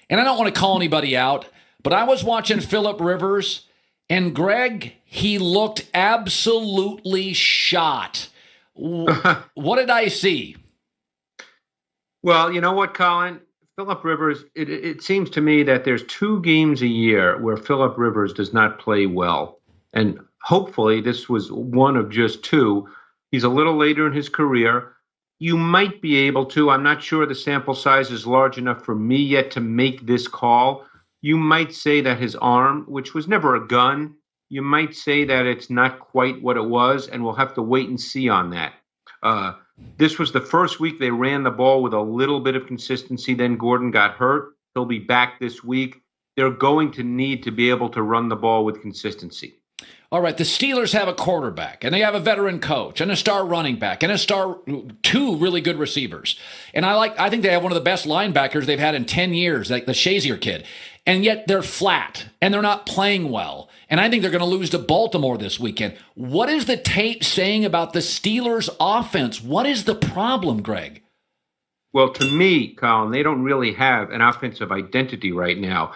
And I don't want to call anybody out, but I was watching Phillip Rivers, and Greg, he looked absolutely shot. What did I see? Well, you know what, Colin? Philip Rivers, it seems to me that there's 2 games a year where Philip Rivers does not play well. And hopefully this was one of just 2. He's a little later in his career. You might be able to, I'm not sure the sample size is large enough for me yet to make this call. You might say that his arm, which was never a gun, you might say that it's not quite what it was, and we'll have to wait and see on that. This was the first week they ran the ball with a little bit of consistency. Then Gordon got hurt. He'll be back this week. They're going to need to be able to run the ball with consistency. All right, the Steelers have a quarterback, and they have a veteran coach, and a star running back, and 2 really good receivers. And I think they have one of the best linebackers they've had in 10 years, like the Shazier kid. And yet they're flat, and they're not playing well. And I think they're going to lose to Baltimore this weekend. What is the tape saying about the Steelers' offense? What is the problem, Greg? Well, to me, Colin, they don't really have an offensive identity right now.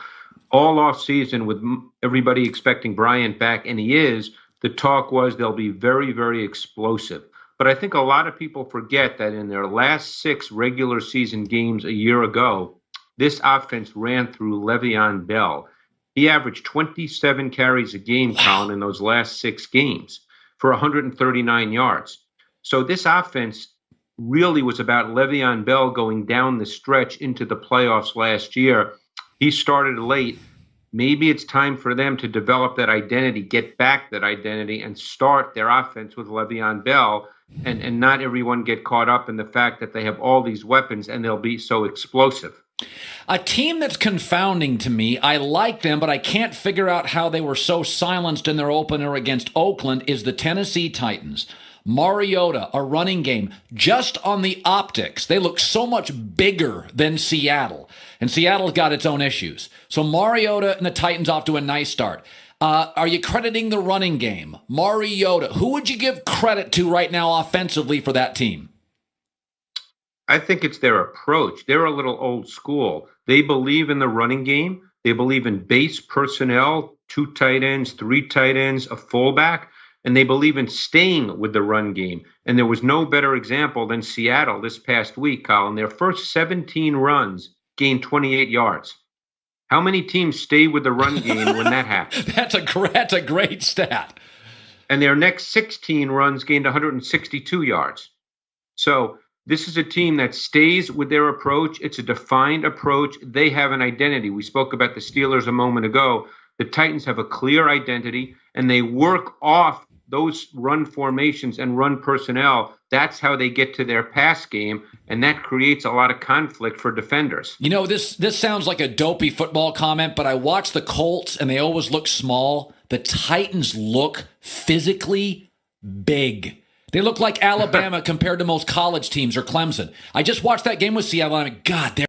All off season, with everybody expecting Bryant back, and he is, the talk was they'll be very, very explosive. But I think a lot of people forget that in their last 6 regular season games a year ago, this offense ran through Le'Veon Bell. He averaged 27 carries a game, Colin, in those last 6 games for 139 yards. So this offense really was about Le'Veon Bell going down the stretch into the playoffs last year. He started late. Maybe it's time for them to develop that identity, get back that identity, and start their offense with Le'Veon Bell, and not everyone get caught up in the fact that they have all these weapons and they'll be so explosive. A team that's confounding to me, I like them, but I can't figure out how they were so silenced in their opener against Oakland, is the Tennessee Titans. Mariota, a running game, just on the optics, they look so much bigger than Seattle. And Seattle's got its own issues. So Mariota and the Titans off to a nice start. Are you crediting the running game? Mariota, who would you give credit to right now offensively for that team? I think it's their approach. They're a little old school. They believe in the running game. They believe in base personnel, 2 tight ends, 3 tight ends, a fullback, and they believe in staying with the run game. And there was no better example than Seattle this past week, Colin. Their first 17 runs gained 28 yards. How many teams stay with the run game when that happens? That's a great stat. And their next 16 runs gained 162 yards. So this is a team that stays with their approach. It's a defined approach. They have an identity. We spoke about the Steelers a moment ago. The Titans have a clear identity, and they work off those run formations and run personnel. That's how they get to their pass game, and that creates a lot of conflict for defenders. You know, this sounds like a dopey football comment, but I watch the Colts, and they always look small. The Titans look physically big. They look like Alabama compared to most college teams or Clemson. I just watched that game with Seattle, and I'm like, God, they're